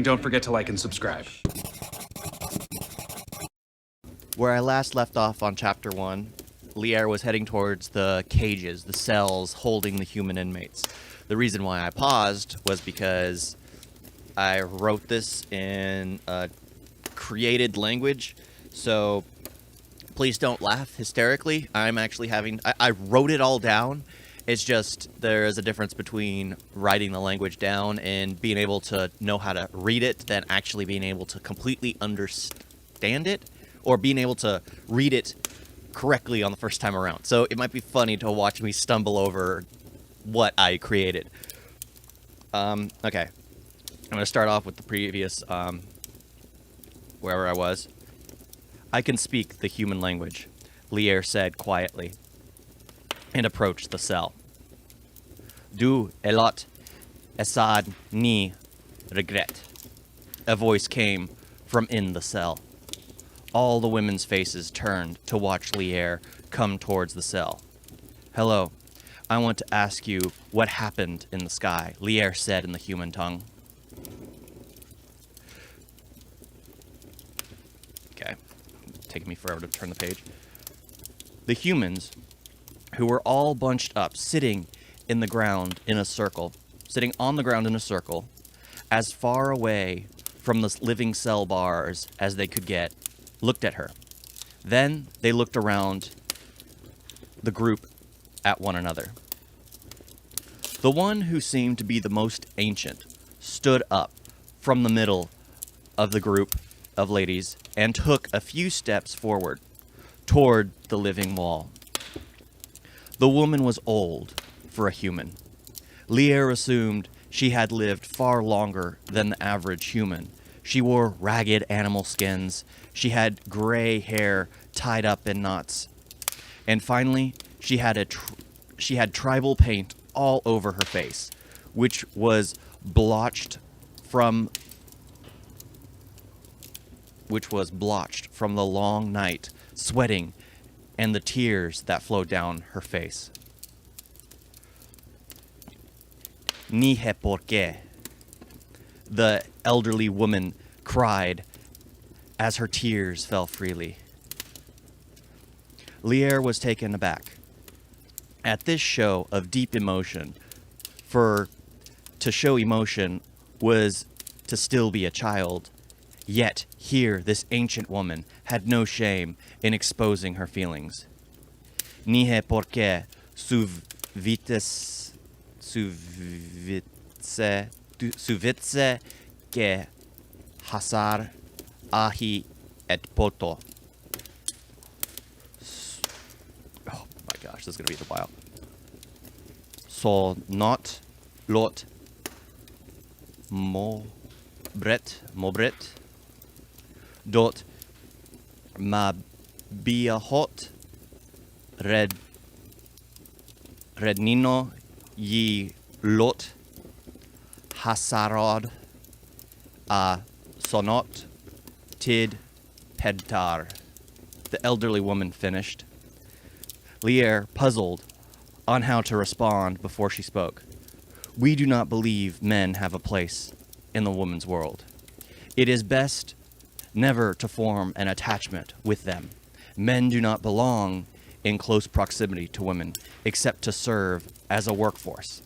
Don't forget to like and subscribe. Where I last left off on Chapter 1, Lier was heading towards the cages, the cells holding the human inmates. The reason why I paused was because I wrote this in a created language, so please don't laugh hysterically. I'm actually having... I wrote it all down. It's just there is a difference between writing the language down and being able to know how to read it than actually being able to completely understand it or being able to read it correctly on the first time around. So it might be funny to watch me stumble over what I created. Okay. I'm going to start off with the previous, wherever I was. I can speak the human language, Lier said quietly, and approached the cell. Du elot esad ni regret. A voice came from in the cell. All the women's faces turned to watch Lier come towards the cell. Hello, I want to ask you what happened in the sky, Lier said in the human tongue. Okay, taking me forever to turn the page. The humans, who were all bunched up, sitting in the ground in a circle, sitting on the ground in a circle, as far away from the living cell bars as they could get, looked at her. Then they looked around the group at one another. The one who seemed to be the most ancient stood up from the middle of the group of ladies and took a few steps forward toward the living wall. The woman was old for a human. Lier assumed she had lived far longer than the average human. She wore ragged animal skins. She had gray hair tied up in knots. And finally, she had tribal paint all over her face, which was blotched from the long night, sweating, and the tears that flowed down her face. Ni he por qué, the elderly woman cried as her tears fell freely. Lier was taken aback. At this show of deep emotion, to show emotion was to still be a child, yet here this ancient woman had no shame in exposing her feelings. Ni he por qué suvitse que hasar ahi et poto. Oh my gosh, this is going to be a while. So not lot mobret dot ma biahot rednino yi lot hasarod a sonot tid pedtar. The elderly woman finished. Lier puzzled on how to respond before she spoke. We do not believe men have a place in the woman's world. It is best never to form an attachment with them. Men do not belong in close proximity to women, except to serve as a workforce.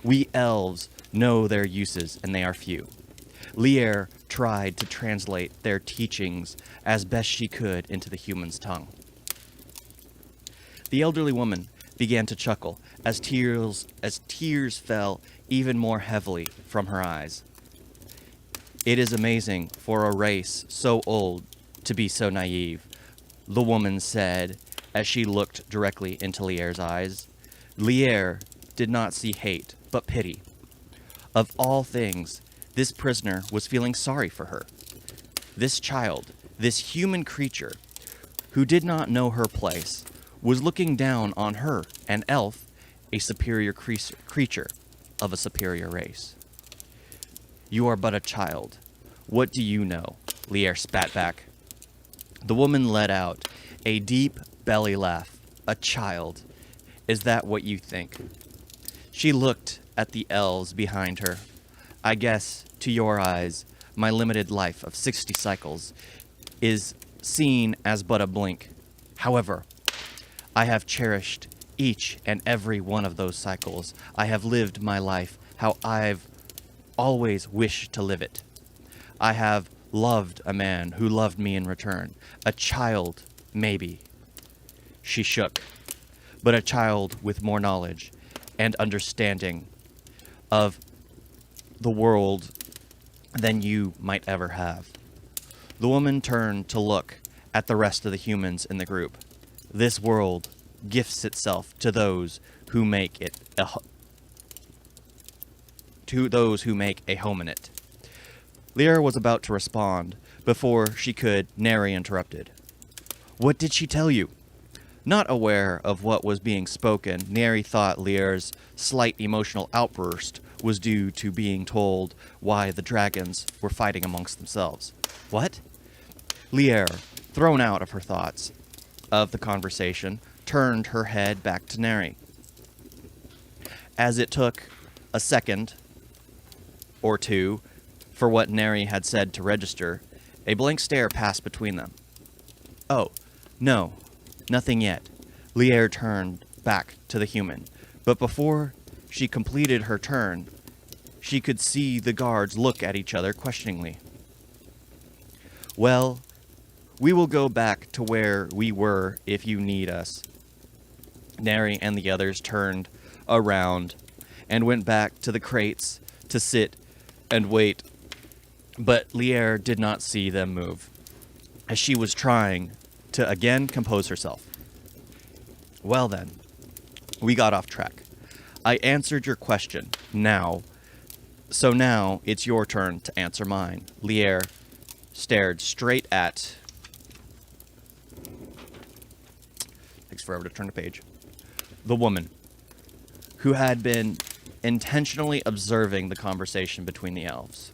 We elves know their uses, and they are few. Lier tried to translate their teachings as best she could into the human's tongue. The elderly woman began to chuckle as tears fell even more heavily from her eyes. It is amazing for a race so old to be so naive, the woman said as she looked directly into Lier's eyes. Lier did not see hate, but pity. Of all things, this prisoner was feeling sorry for her. This child, this human creature, who did not know her place, was looking down on her, an elf, a superior creature of a superior race. You are but a child. What do you know? Lier spat back. The woman let out a deep belly laugh. A child. Is that what you think? She looked at the elves behind her. I guess, to your eyes, my limited life of 60 cycles is seen as but a blink. However, I have cherished each and every one of those cycles. I have lived my life how I've always wished to live it. I have loved a man who loved me in return. A child, maybe. She shook, but a child with more knowledge and understanding of the world than you might ever have. The woman turned to look at the rest of the humans in the group. This world gifts itself to those who make it a home in it. Lyra was about to respond before she could. Neri interrupted. What did she tell you? Not aware of what was being spoken, Neri thought Lyra's slight emotional outburst was due to being told why the dragons were fighting amongst themselves. What? Lyra, thrown out of her thoughts of the conversation, turned her head back to Neri. As it took a second or two for what Neri had said to register, a blank stare passed between them. Oh, no, nothing yet. Lyra turned back to the human, but before she completed her turn, she could see the guards look at each other questioningly. Well, we will go back to where we were if you need us. Neri and the others turned around and went back to the crates to sit and wait, but Lyra did not see them move, as she was trying to again compose herself. Well then, we got off track. I answered your question, so now it's your turn to answer mine. Lyra stared straight at... Takes forever to turn the page. The woman, who had been intentionally observing the conversation between the elves.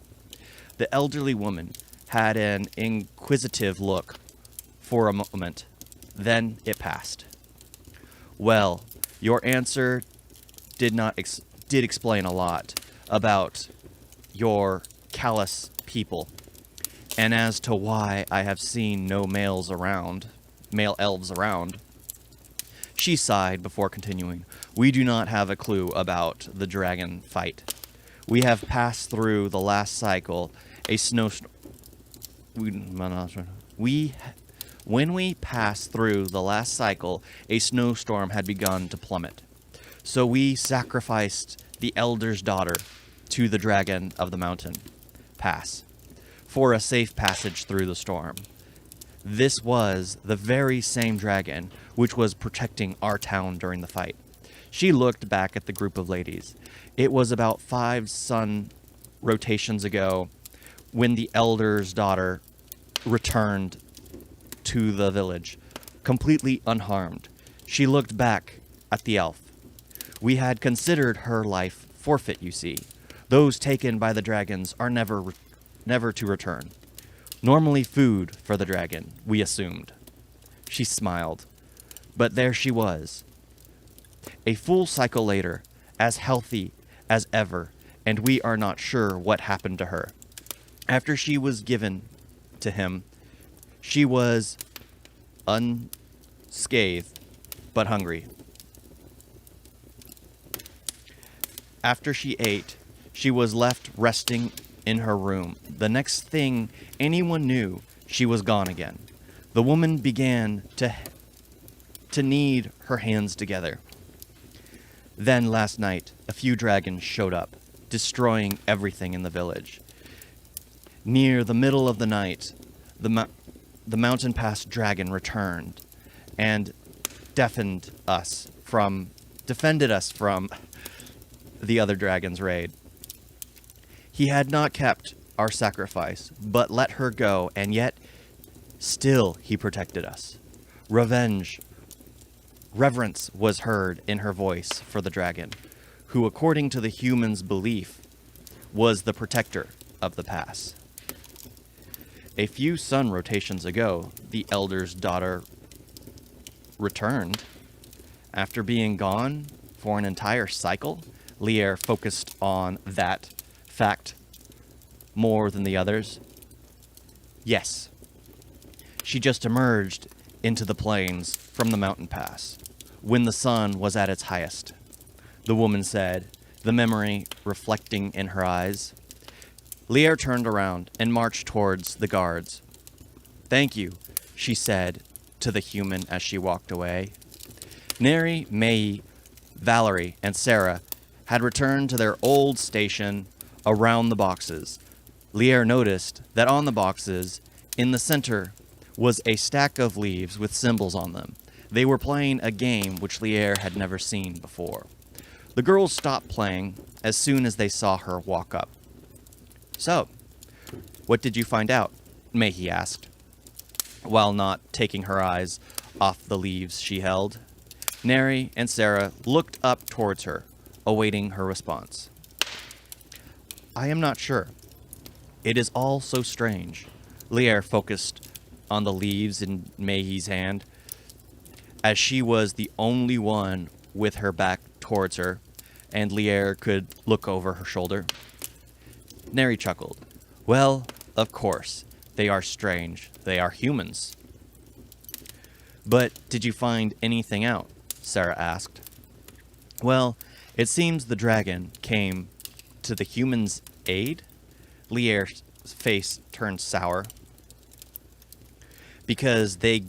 The elderly woman had an inquisitive look for a moment, then it passed. Well, your answer did explain a lot about your callous people, and as to why I have seen no male elves around. She sighed before continuing. We do not have a clue about the dragon fight. We have passed through the last cycle, a snowstorm. When we passed through the last cycle, a snowstorm had begun to plummet. So we sacrificed the elder's daughter to the dragon of the mountain pass for a safe passage through the storm. This was the very same dragon which was protecting our town during the fight. She looked back at the group of ladies. It was about 5 sun rotations ago when the elder's daughter returned to the village, completely unharmed. She looked back at the elf. We had considered her life forfeit, you see. Those taken by the dragons are never to return. Normally food for the dragon, we assumed. She smiled. But there she was. A full cycle later, as healthy as ever, and we are not sure what happened to her. After she was given to him, she was unscathed, but hungry. After she ate, she was left resting in her room. The next thing anyone knew, she was gone again. The woman began to knead her hands together. Then last night, a few dragons showed up, destroying everything in the village. Near the middle of the night, the mountain pass dragon returned and defended us from the other dragon's raid. He had not kept our sacrifice, but let her go, and yet still he protected us. Reverence was heard in her voice for the dragon, who, according to the humans' belief, was the protector of the pass. A few sun rotations ago, the elder's daughter returned. After being gone for an entire cycle, Lyra focused on that fact more than the others? Yes. She just emerged into the plains from the mountain pass when the sun was at its highest, the woman said, the memory reflecting in her eyes. Lier turned around and marched towards the guards. Thank you, she said to the human as she walked away. Neri, May, Valerie, and Sarah had returned to their old station around the boxes. Lier noticed that on the boxes, in the center, was a stack of leaves with symbols on them. They were playing a game which Lier had never seen before. The girls stopped playing as soon as they saw her walk up. So, what did you find out? Mayhe asked, while not taking her eyes off the leaves she held. Neri and Sarah looked up towards her, awaiting her response. I am not sure. It is all so strange. Lier focused on the leaves in Mayhe's hand, as she was the only one with her back towards her, and Lier could look over her shoulder. Neri chuckled. Well, of course, they are strange. They are humans. But did you find anything out? Sarah asked. Well, it seems the dragon came to the humans' aid. Lier's face turned sour. Because they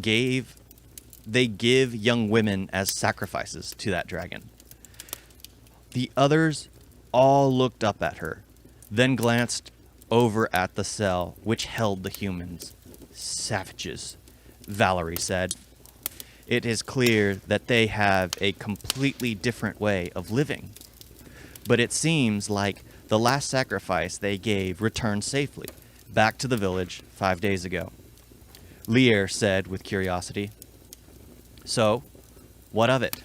give young women as sacrifices to that dragon. The others all looked up at her, then glanced over at the cell which held the humans. Savages, Valerie said. It is clear that they have a completely different way of living. But it seems like the last sacrifice they gave returned safely, back to the village 5 days ago. Lier said with curiosity. So, what of it?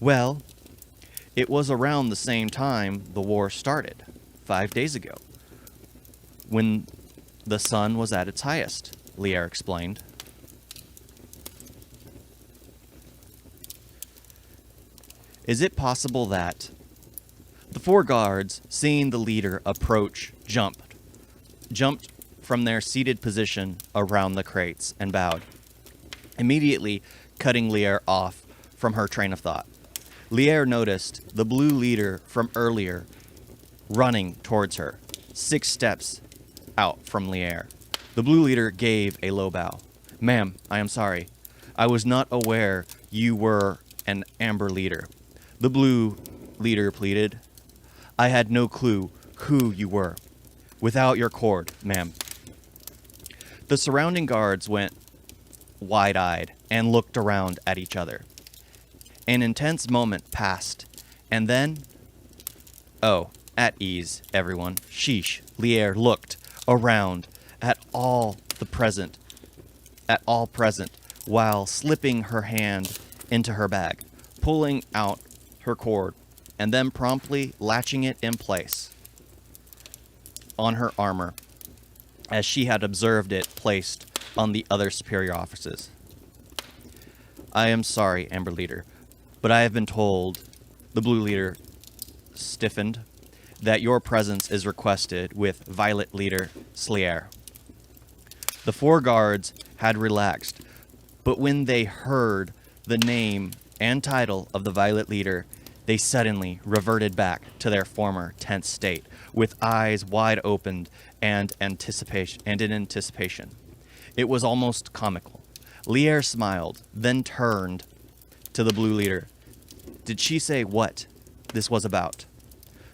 Well, it was around the same time the war started, 5 days ago, when the sun was at its highest, Lier explained. Is it possible that the 4 guards, seeing the leader approach, jumped from their seated position around the crates and bowed, immediately cutting Lier off from her train of thought. Lier noticed the blue leader from earlier running towards her, 6 steps out from Lier. The blue leader gave a low bow. Ma'am, I am sorry. I was not aware you were an amber leader. The blue leader pleaded. I had no clue who you were. Without your cord, ma'am. The surrounding guards went wide-eyed and looked around at each other. An intense moment passed, and then... Oh, at ease, everyone. Sheesh. Lier looked around at all present, while slipping her hand into her bag, pulling out her cord, and then promptly latching it in place on her armor, as she had observed it placed on the other superior officers. I am sorry, Amber Leader, but I have been told, the Blue Leader stiffened, that your presence is requested with Violet Leader Slier. The 4 guards had relaxed, but when they heard the name and title of the Violet Leader, they suddenly reverted back to their former tense state, with eyes wide opened and in anticipation. It was almost comical. Lier smiled, then turned to the Blue Leader. Did she say what this was about?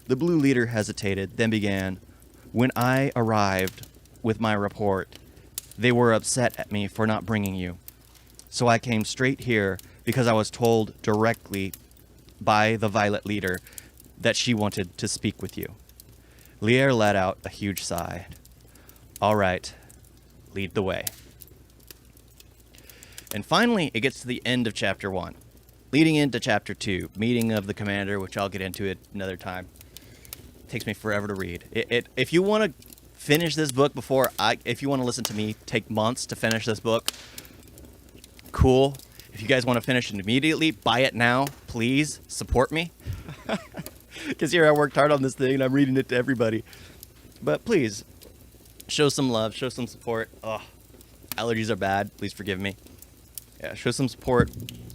The Blue Leader hesitated, then began. When I arrived with my report, they were upset at me for not bringing you. So I came straight here because I was told directly by the Violet Leader that she wanted to speak with you. Lier let out a huge sigh. All right, lead the way. And finally, it gets to the end of Chapter 1. Leading into Chapter 2, Meeting of the Commander, which I'll get into it another time. It takes me forever to read. If you want to finish this book if you want to listen to me take months to finish this book, cool. If you guys want to finish it immediately, buy it now. Please support me. Because here I worked hard on this thing and I'm reading it to everybody. But please, show some love, show some support. Ugh, allergies are bad. Please forgive me. Yeah, show some support.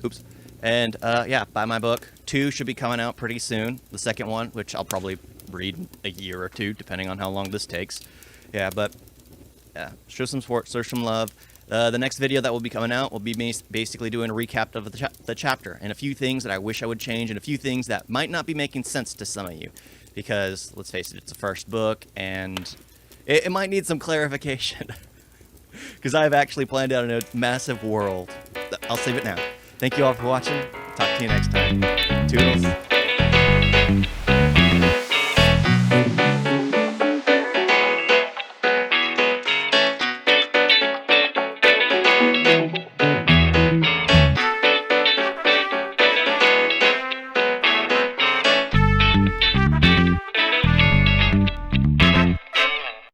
Oops. And yeah, buy my book. 2 should be coming out pretty soon. The second one, which I'll probably read in a year or 2, depending on how long this takes. Yeah, but yeah, show some support, show some love. The next video that will be coming out will be basically doing a recap of the chapter and a few things that I wish I would change and a few things that might not be making sense to some of you. Because, let's face it, it's the first book and it might need some clarification. Because I've actually planned out a massive world. I'll save it now. Thank you all for watching. Talk to you next time. Toodles.